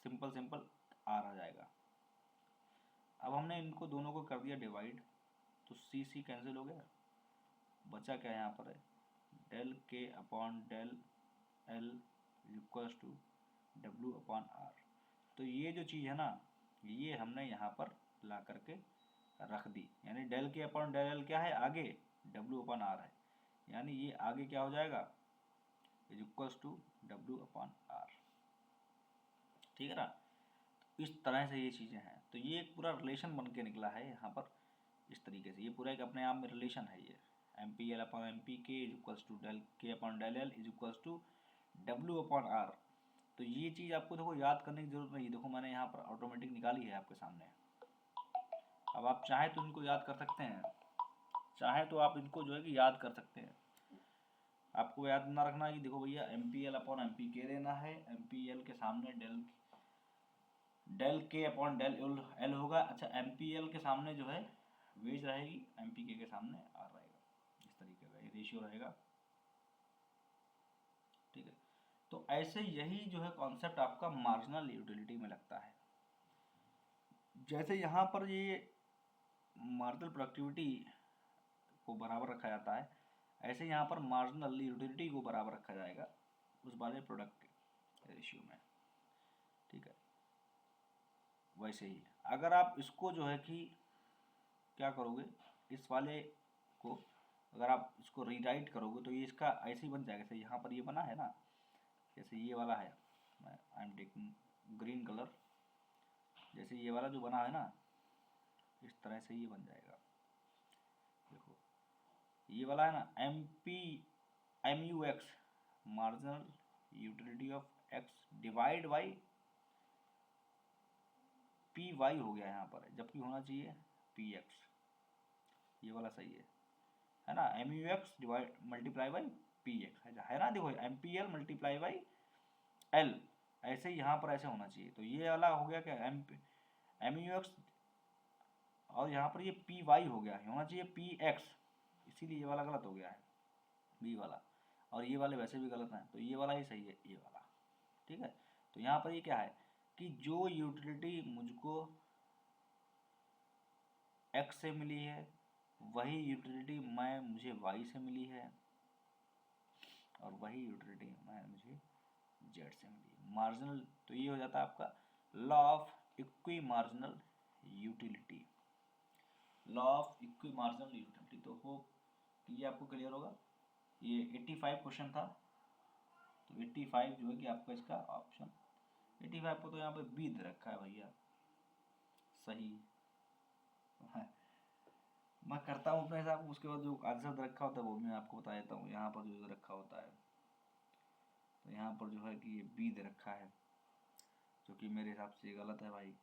सिंपल सिंपल आर आ जाएगा। अब हमने इनको दोनों को कर दिया डिवाइड, तो सी सी कैंसिल हो गया, बचा क्या यहाँ पर है, del K upon del L equals to W upon R. तो ये जो चीज़ है ना, ये हमने यहाँ पर ला करके रख दी, यानी del K upon del L क्या है आगे, डब्ल्यू अपॉन आर है, यानी ये आगे क्या हो जाएगा, is equals to W upon R, ठीक है ना। इस तरह से ये चीज़ें हैं, तो ये एक पूरा रिलेशन बन के निकला है यहाँ पर, इस तरीके से ये पूरा एक अपने आप में रिलेशन है। ये M P L upon M P K is equals to del K upon del L is equals to W upon R. तो ये चीज़ आपको देखो याद करने की जरूरत नहीं, देखो मैंने यहाँ पर ऑटोमेटिक निकाली है आपके सामने। अब आप चाहें तो इनको याद कर सकते हैं, चाहें तो आप इनको जो है कि याद कर सकते हैं। आपको याद ना रखना कि देखो भैया M P L upon M P K लेना है, एम पी एल के सामने del K upon del L होगा। अच्छा एम पी एल के सामने जो है वेज रहेगी, एम पी के सामने आर रहेगा, इस तरीके का ये रेशियो रहेगा। ठीक है, तो ऐसे यही जो है कॉन्सेप्ट आपका मार्जिनल यूटिलिटी में लगता है। जैसे यहाँ पर ये मार्जिनल प्रोडक्टिविटी को बराबर रखा जाता है, ऐसे यहाँ पर मार्जिनल यूटिलिटी को बराबर रखा जाएगा उस वाले प्रोडक्ट के रेशियो में। ठीक है, वैसे ही अगर आप इसको जो है कि क्या करोगे, इस वाले को अगर आप इसको रीराइट करोगे तो ये इसका ऐसे ही बन जाएगा। जैसे यहाँ पर ये बना है ना, जैसे ये वाला है, I am taking green colour, जैसे ये वाला जो बना है ना, इस तरह से ये बन जाएगा। देखो ये वाला है ना, M U X marginal utility of X divide by P Y हो गया यहाँ पर, जबकि होना चाहिए पी एक्स, ये वाला सही है ना। M U X divide multiply by P X है ना। देखो M P L multiply by L, ऐसे ही यहाँ पर ऐसे होना चाहिए। तो ये वाला हो गया क्या, एम यू एक्स, और यहाँ पर ये पी वाई हो गया, होना चाहिए पी एक्स, इसीलिए ये वाला गलत हो गया है बी वाला, और ये वाले वैसे भी गलत हैं, तो ये वाला ही सही है, ये वाला। ठीक है, तो यहाँ पर ये क्या है कि जो यूटिलिटी मुझको एक्स से मिली है वही यूटिलिटी मुझे वाई से मिली है, और वही यूटिलिटी मुझे जेड से मिली। मार्जिनल, तो ये हो जाता है आपका law of equi marginal utility, law of equi marginal utility. तो होप कि ये आपको क्लियर होगा। ये 85 क्वेश्चन था, तो 85 जो है कि आपका इसका ऑप्शन 85 को तो यहाँ पे बी दे रखा है भैया, सही है। मैं करता हूँ अपने हिसाब, उसके बाद जो आंसर रखा होता है वो मैं आपको बता देता हूँ। यहाँ पर जो रखा होता है, तो यहाँ पर जो है कि ये बी दे रखा है, जो कि मेरे हिसाब से गलत है भाई,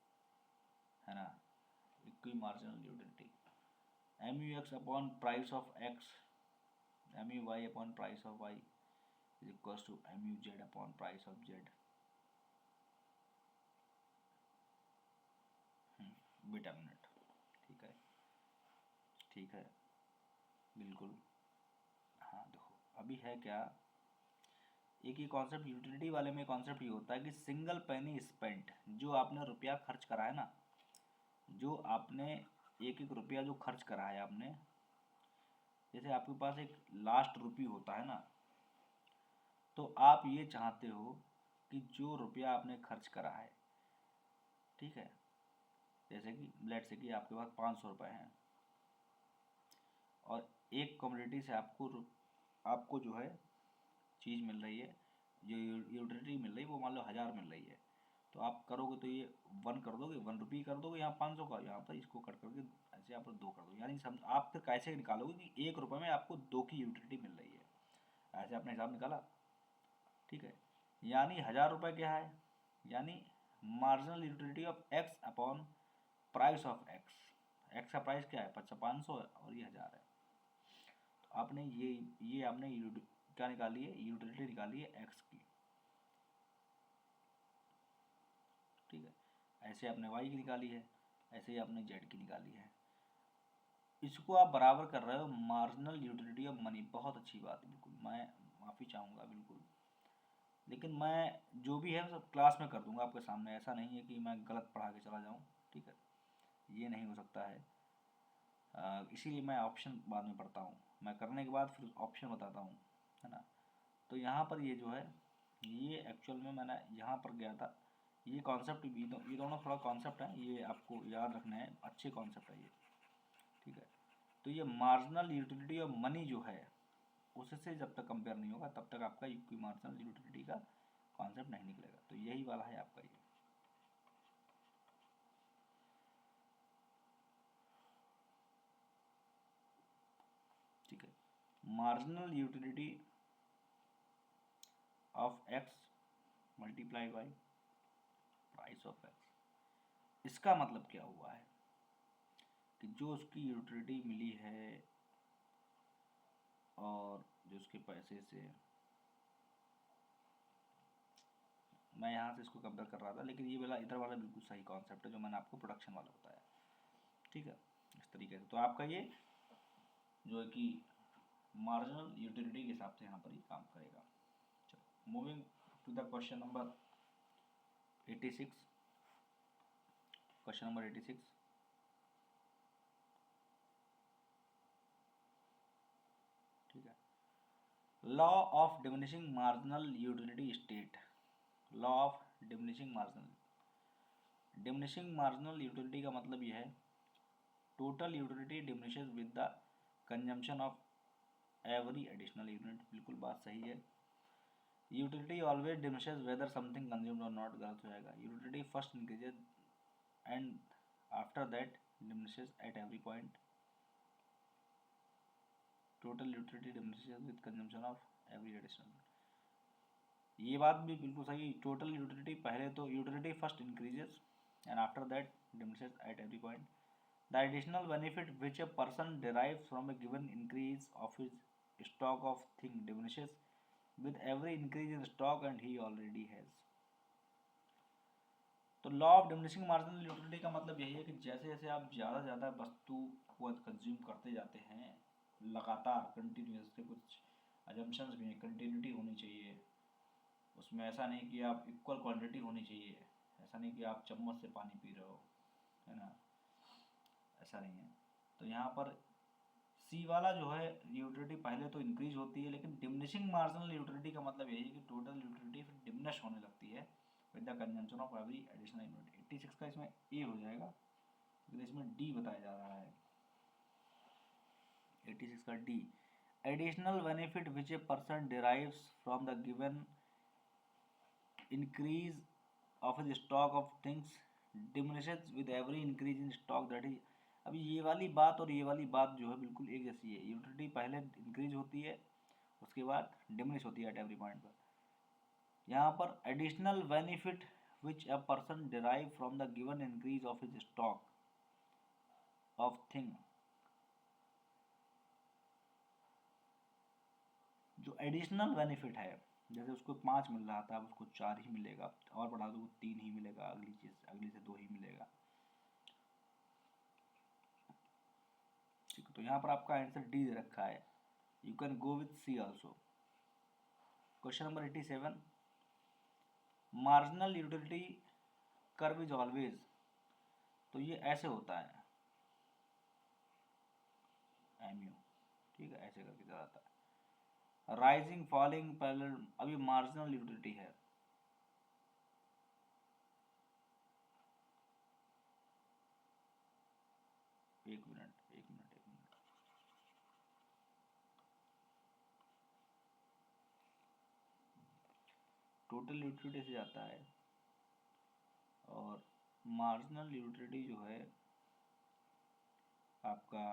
है ना। Equi marginal utility M U X upon price of X, M U Y upon price of Y is equal to M U Z upon price of Z, बीटा मिनट। ठीक है, ठीक है, बिल्कुल। हाँ देखो अभी है क्या, एक ही कॉन्सेप्ट यूटिलिटी वाले में कॉन्सेप्ट ये होता है कि सिंगल पेनी स्पेंट, जो आपने रुपया खर्च करा है ना, जो आपने एक एक रुपया जो खर्च करा है आपने, जैसे आपके पास एक लास्ट रुपी होता है ना, तो आप ये चाहते हो कि जो रुपया आपने खर्च करा है, ठीक है, जैसे कि लेट से कि आपके पास 500 रुपये हैं, और एक कम्युनिटी से आपको जो है चीज़ मिल रही है, जो यूटिलिटी मिल रही है वो मान लो 1000 मिल रही है, तो आप करोगे तो ये 1 कर दोगे, 1 रुपये कर दोगे, यहाँ 500 का, यहाँ पर इसको कट करके ऐसे यहाँ पर 2 कर दोगे। यानी आप फिर कैसे निकालोगे कि 1 रुपये में आपको 2 की यूटिलिटी मिल रही है, ऐसे आपने हिसाब निकाला। ठीक है, यानी 1000 रुपये क्या है, यानी marginal utility of x upon price of x, x का प्राइस क्या है 500 है और ये 1000 है। तो आपने ये आपने क्या निकाली है, यूटिलिटी निकाली है एक्स की। ठीक है, ऐसे आपने वाई की निकाली है, ऐसे ही आपने जेड की निकाली है। इसको आप बराबर कर रहे हो मार्जिनल यूटिलिटी ऑफ मनी, बहुत अच्छी बात, बिल्कुल मैं माफ़ी चाहूँगा बिल्कुल, लेकिन मैं जो भी है सब क्लास में कर दूंगा आपके सामने, ऐसा नहीं है कि मैं गलत पढ़ा के चला जाऊँ। ठीक है, ये नहीं हो सकता है, इसीलिए मैं ऑप्शन बाद में पढ़ता हूँ, मैं करने के बाद फिर ऑप्शन बताता हूँ, है ना। तो यहाँ पर ये जो है, ये एक्चुअल में मैंने यहाँ पर गया था, ये कॉन्सेप्ट ये दोनों थोड़ा कॉन्सेप्ट है, ये आपको याद रखना है, अच्छे कॉन्सेप्ट है ये। ठीक है, तो ये मार्जिनल यूटिलिटी ऑफ मनी जो है उससे जब तक कंपेयर नहीं होगा तब तक आपका इक्वी मार्जिनल यूटिलिटी का कॉन्सेप्ट नहीं निकलेगा। तो यही वाला है आपका ये। ठीक है, marginal utility of x multiply by price of x, इसका मतलब क्या हुआ है कि जो उसकी यूटिलिटी मिली है और जो उसके पैसे से मैं यहाँ से इसको कंपेयर कर रहा था, लेकिन ये वाला इधर वाला बिल्कुल सही कॉन्सेप्ट है जो मैंने आपको प्रोडक्शन वाला बताया। ठीक है, इस तरीके से तो आपका ये जो है कि मार्जिनल यूटिलिटी के हिसाब से यहाँ पर ही काम करेगा। चलो moving to the question number 86। Question number 86, ठीक है। Law of diminishing marginal utility state, law of diminishing marginal utility का मतलब यह है total utility diminishes with the consumption of every additional unit. बिल्कुल बात सही है। Utility always diminishes whether something consumed और नॉट, गलत हो जाएगा। Utility first increases and after that diminishes at every point. Total utility diminishes with consumption of every additional, ये बात भी बिल्कुल सही। टोटल यूटिलिटी पहले तो utility first increases and after that diminishes at every point. The additional benefit which a person derives from a given increase of his stock of thing diminishes with every increase in stock and he already has। तो law of diminishing marginal utility का मतलब यही है कि जैसे जैसे आप ज़्यादा से ज़्यादा वस्तु को कंज्यूम करते जाते हैं लगातार कंटिन्यूस, से कुछ अजम्पशंस भी हैं, कंटिन्यूटी होनी चाहिए उसमें। ऐसा नहीं कि आप इक्वल क्वांटिटी होनी चाहिए, ऐसा नहीं कि आप चम्मच से पानी पी रहे हो, है ना, ऐसा नहीं है। तो यहाँ पर सी वाला जो है यूटिलिटी पहले तो इंक्रीज होती है, लेकिन डिमिनिशिंग मार्जिनल यूटिलिटी का मतलब यही है कि टोटल यूटिलिटी फिर डिमिनिश होने लगती है with the consumption of every additional unit. 86 का इसमें ए हो जाएगा, लेकिन इसमें डी बताया जा रहा है। 86 का D, additional benefit which a person derives from the given increase of his stock of things diminishes with every increase in stock that is. अभी ये वाली बात और ये वाली बात जो है बिल्कुल एक जैसी है। यूटिलिटी पहले इंक्रीज होती है, उसके बाद डिमिनिश होती है एट एवरी पॉइंट पर। यहाँ पर additional benefit which a person derive from the given increase of his stock of thing, जो एडिशनल बेनिफिट है, जैसे उसको 5 मिल रहा था अब उसको 4 ही मिलेगा, और बढ़ा दो 3 ही मिलेगा, अगली चीज अगली से 2 ही मिलेगा। ठीक है, तो यहाँ पर आपका आंसर डी दे रखा है। You can go with C also. Question number 87, marginal utility curve is always, तो ये ऐसे होता है एमयू, ठीक है, ऐसे करके चलाता है। राइजिंग फॉलिंग पैरेलल, अभी मार्जिनल यूटिलिटी है, एक मिनट। टोटल यूटिलिटी से जाता है और मार्जिनल यूटिलिटी जो है आपका,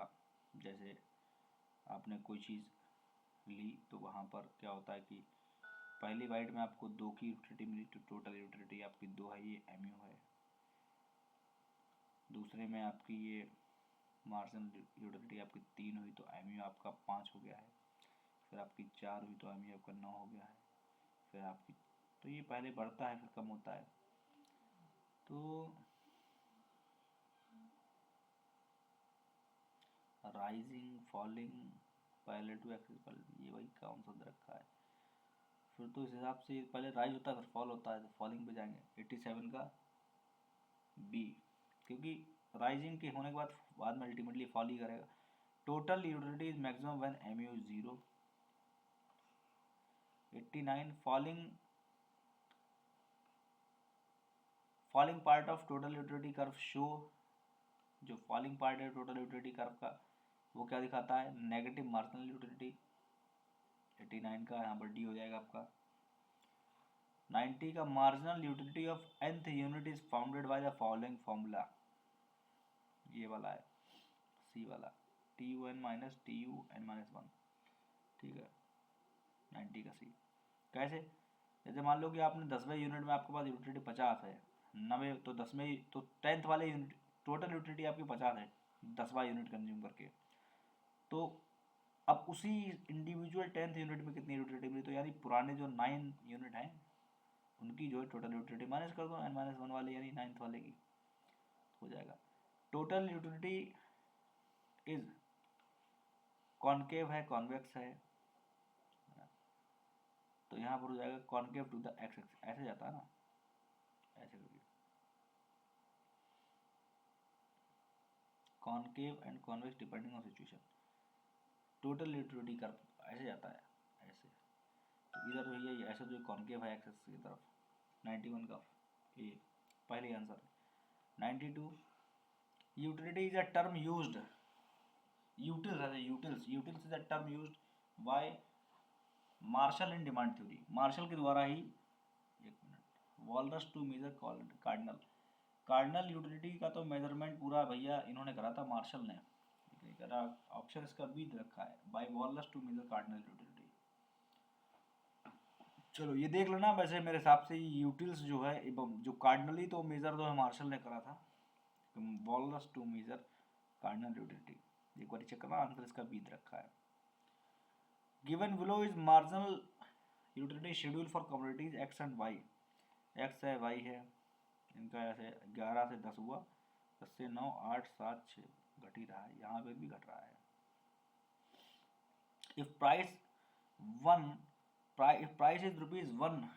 जैसे आपने कोई चीज़ ली तो वहाँ पर क्या होता है कि पहली बाइट में आपको 2 की यूटिलिटी मिली, तो टोटल यूटिलिटी आपकी 2 है, ये एमयू है। दूसरे में आपकी ये मार्जिनल यूटिलिटी आपकी 3 हुई तो एमयू आपका 5 हो गया है। फिर आपकी 4 हुई तो एमयू आपका 9 हो गया है। फिर आपकी, तो ये पहले बढ़ता है फिर कम होता है। तो राइजिंग फॉलिंग पहले टू एक्सेस, ये वही कौन सा रखा है। फिर तो इस हिसाब से पहले राइज होता है फिर फॉल होता है, तो फॉलिंग पे जाएंगे। 87 का बी, क्योंकि राइजिंग के होने के बाद में अल्टीमेटली फॉल ही करेगा। Total utility is maximum when MU is 0। 89, falling part of total utility curve show, जो फॉलिंग पार्ट है टोटल यूटिलिटी कर्व का वो क्या दिखाता है, नेगेटिव मार्जिनल यूटिलिटी। 89 का यहाँ पर डी हो जाएगा आपका। 90 का marginal utility of nth unit is founded by the following formula, ये वाला है सी वाला, TUN माइनस TUN माइनस 1, ठीक है। 90 का सी कैसे, जैसे मान लो कि आपने 10वें यूनिट में आपके पास यूटिलिटी 50 है, 90 तो 10वें तो 10th वाले यूनिट टोटल यूटिलिटी आपकी 50 है 10वां यूनिट कंज्यूम करके। तो अब उसी इंडिविजुअल 10th यूनिट में कितनी यूटिलिटी मिली, तो यानी पुराने जो 9 यूनिट हैं उनकी जो है टोटल यूटिलिटी माइनस कर दो n-1 वाले यानी 9th वाले की, हो जाएगा टोटल यूटिलिटी इज कॉनकेव है कॉन्वेक्स है, तो यहाँ पर हो जाएगा concave to the X axis, ऐसे जाता है ना, ऐसे करके concave and convex depending on situation, total utility curve ऐसे जाता है, ऐसे तो इधर तो ये ऐसे जो कॉनकेव है एक्स एक्सिस की तरफ 91 का ये पहले answer. 92 utility is a term used, utils is a term used by Marshall in demand theory, Marshall के द्वारा ही, एक minute, Walras to measure cardinal, cardinal utility का तो मेजरमेंट पूरा भैया इन्होंने करा था मार्शल ने, ऑप्शन इसका भी दे रखा है, by Walras to measure cardinal utility. चलो ये देख लेना, वैसे मेरे हिसाब से यूटिल्स जो है जो कार्डिनली तो मेजर जो है मार्शल ने करा था, Walras to measure cardinal utility, एक बार चेक करना, आंसर इसका बी दे रखा है। Given below is marginal utility schedule for communities X and Y, X है वाई है, इनका ऐसे 11 से 10 हुआ, 10 से 9 8 7 6 घट ही रहा है, यहाँ पे भी घट रहा है। If price is ₹1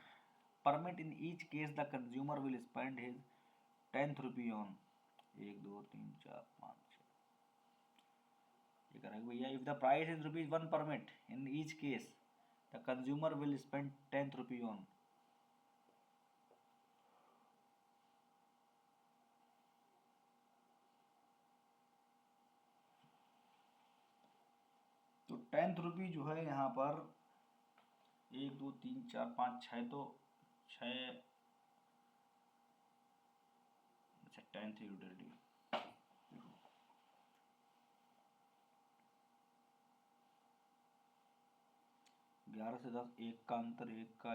permit in each case the consumer will spend his 10th rupee on 1 2 3 4 5 6, ये करेंगे भैया, if the price is ₹1 permit in each case the consumer will spend 10th rupee on, तो 10th रुपी जो है यहाँ पर 1 2 3 4 5 6, तो 6, अच्छा 10th यूटिलिटी 11 से 10 एक का अंतर, एक का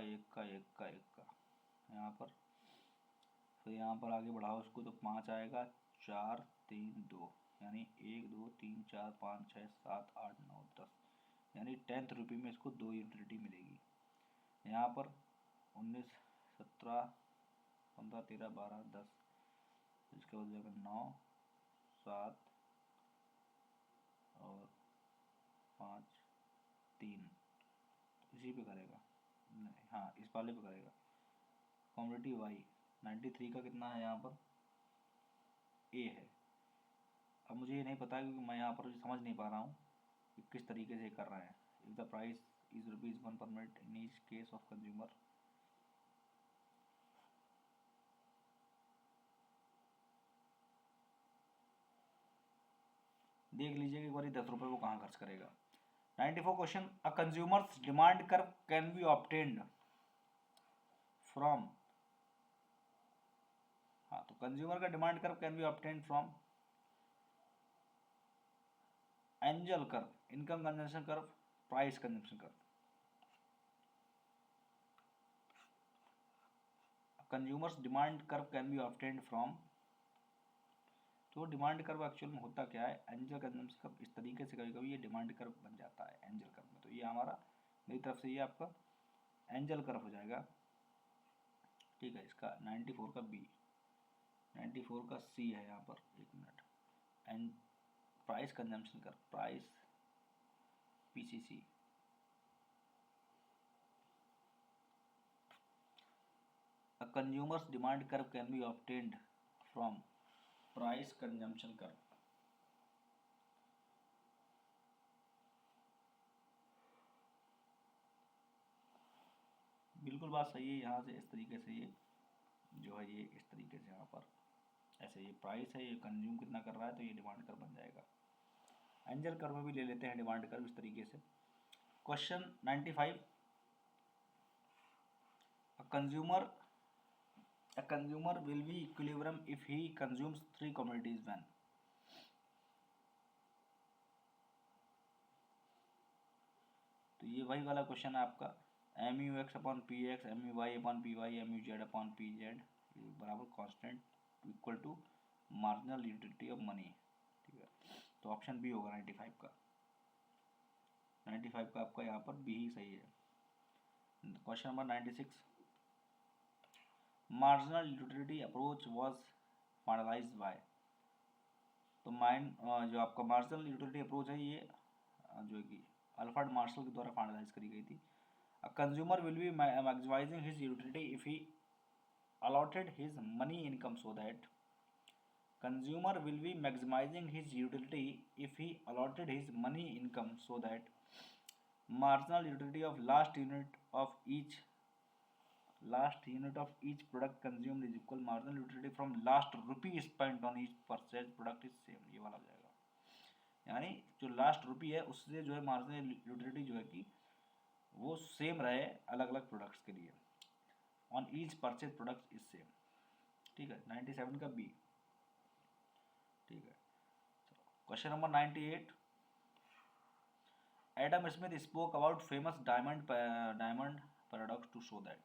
यहाँ पर, फिर यहाँ पर आगे बढ़ाओ उसको तो 5 आएगा, 4 3 2 यानी 1 2 3 4 5 6 7 8 9 10, यानी 10th रुपी में इसको 2 यूटिलिटी मिलेगी। यहाँ पर 19 17 15 13 12 10, इसके बाद जाएगा 9 7 और 5 3, इसी पे करेगा, नहीं हाँ इस वाले पे करेगा। कम्युनिटी वाई 93 का कितना है, यहाँ पर ए है। अब मुझे ये नहीं पता क्योंकि मैं यहाँ पर समझ नहीं पा रहा हूँ कि किस तरीके से कर रहे हैं। If the price is ₹1 permit in each case of consumer, देख लीजिए कि एक बार 10 रुपये वो कहाँ खर्च करेगा। 94 question, a consumers demand curve can be obtained from, हाँ तो कंज्यूमर का demand curve can be obtained from angel curve, income consumption curve, price consumption curve. Consumers demand curve can be obtained from, तो demand curve actual में होता क्या है, angel consumption curve, इस तरीके से कभी कभी ये डिमांड कर्व बन जाता है एंजल कर्व में, तो ये हमारा मेरी तरफ से ये आपका एंजल कर्व हो जाएगा, ठीक है। इसका 94 का बी, 94 का सी है यहाँ पर, एक minute, and price consumption curve, price PCC, a consumer's demand curve can be obtained from price consumption curve। बिल्कुल बात सही है, यहाँ से इस तरीके से ये जो है ये इस तरीके से यहाँ पर ऐसे ये प्राइस है, ये कंज्यूम कितना कर रहा है, तो ये डिमांड कर्व बन जाएगा। एंजल कर्व में भी ले लेते हैं डिमांड कर्व इस तरीके से। Question 95, a consumer will be equilibrium if he consumes 3 commodities when, तो ये वही वाला क्वेश्चन है आपका, MUX/PX, MUY/PY, MUZ/PZ बराबर constant equal to marginal utility of money, ठीक है। तो ऑप्शन बी होगा 95 का। 95 का आपका यहाँ पर बी ही सही है। Question number 96, marginal utility approach was finalised by. तो जो आपका मार्जिनल यूटिलिटी अप्रोच है ये जो कि अल्फ्रेड मार्शल के द्वारा फाइनलाइज करी गई थी। A consumer will be maximising his utility if he allotted his money income so that consumer will be maximizing his utility if he allotted his money income so that marginal utility of last unit of each product consumed is equal marginal utility from last rupee spent on each purchased product is same। ये वाला हो जाएगा, यानी जो last रुपी है उससे जो है मार्जिनल यूटिलिटी जो है कि वो सेम रहे अलग अलग प्रोडक्ट्स के लिए, on each purchase product is same. ठीक है, 97 का बी। ठीक है, question number 98, Adam Smith spoke about famous diamond paradox to show that.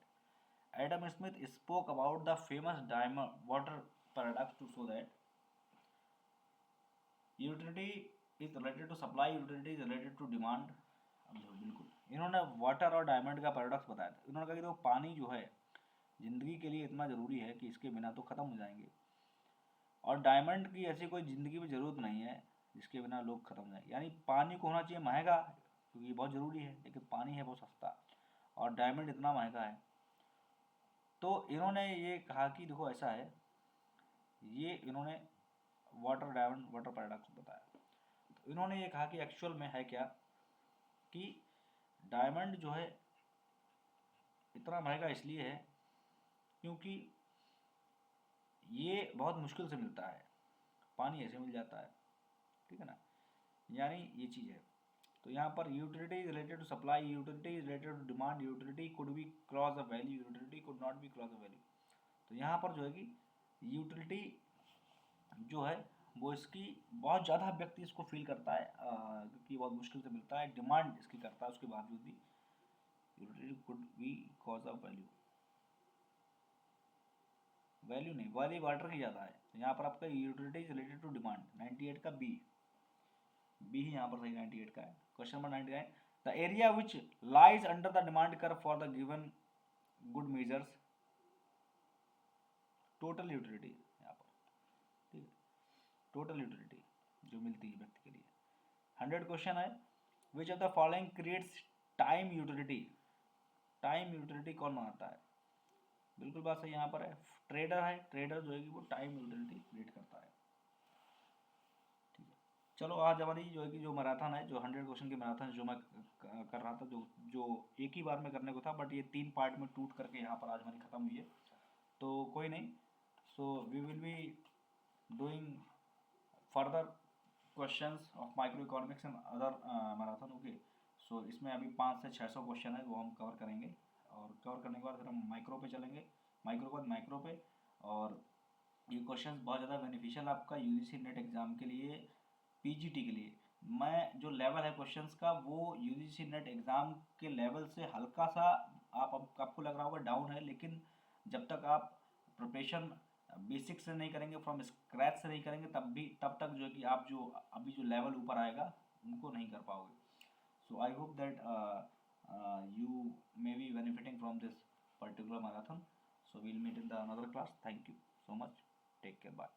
Adam Smith spoke about the famous diamond water paradox to show that utility is related to supply, utility is related to demand। अब देखो बिल्कुल इन्होंने water और diamond का paradox बताया था। इन्होंने कहा कि देखो पानी जो है जिंदगी के लिए इतना ज़रूरी है कि इसके बिना तो ख़त्म हो जाएंगे, और डायमंड की ऐसी कोई ज़िंदगी में ज़रूरत नहीं है जिसके बिना लोग ख़त्म हो जाएंगे। यानी पानी को होना चाहिए महंगा क्योंकि ये बहुत ज़रूरी है, लेकिन पानी है बहुत सस्ता और डायमंड इतना महंगा है। तो इन्होंने ये कहा कि देखो ऐसा है, ये इन्होंने वाटर पैराडॉक्स बताया। तो इन्होंने ये कहा कि एक्चुअल में है क्या कि डायमंड जो है इतना महंगा इसलिए है क्योंकि ये बहुत मुश्किल से मिलता है, पानी ऐसे मिल जाता है। ठीक है ना, यानी ये चीज़ है। तो यहाँ पर utility is related to supply, utility is related to demand, utility could be cross a value, utility could not be cross a value. तो यहाँ पर जो है कि यूटिलिटी जो है वो इसकी बहुत ज़्यादा व्यक्ति इसको फील करता है क्योंकि बहुत मुश्किल से मिलता है। डिमांड इसकी करता है उसके बावजूद भी utility could be cross a value, value नहीं, वैल्यू वाटर की ज़्यादा है। तो यहाँ पर आपका utility is related to demand, 98 का बी ही यहाँ पर सही 98 का है। Question number 99, the area which lies under the demand curve for the given good measures total utility. यहाँ पर ठीक है, टोटल यूटिलिटी जो मिलती है व्यक्ति के लिए। 100 क्वेश्चन है, विच of the following creates time utility. Time utility कौन बनाता है? बिल्कुल बात सही यहाँ पर है, ट्रेडर है। ट्रेडर जो है कि वो टाइम यूटिलिटी क्रिएट करता है। ठीक है, चलो आज हमारी जो है कि जो मैराथन है, जो 100 क्वेश्चन की मैराथन जो मैं कर रहा था, जो एक ही बार में करने को था, बट ये 3 पार्ट में टूट करके यहाँ पर आज हमारी ख़त्म हुई है। तो कोई नहीं, so we will be doing further questions of micro economics and other marathon. Okay, so इसमें अभी 500 से 600 क्वेश्चन है वो हम कवर करेंगे, और कवर करने के बाद फिर हम माइक्रो पे चलेंगे, माइक्रो के बाद माइक्रो पे। और ये क्वेश्चंस बहुत ज़्यादा बेनिफिशियल आपका यूजीसी नेट एग्ज़ाम के लिए, पीजीटी के लिए। मैं जो लेवल है क्वेश्चंस का वो यूजीसी नेट एग्ज़ाम के लेवल से हल्का सा आपको लग रहा होगा डाउन है, लेकिन जब तक आप प्रिपरेशन बेसिक से नहीं करेंगे, फ्रॉम स्क्रैच से नहीं करेंगे, तब तक जो है कि आप जो अभी जो लेवल ऊपर आएगा उनको नहीं कर पाओगे। So I hope that you may be benefiting from this particular marathon. So we'll meet in the another class. Thank you so much. Take care. Bye.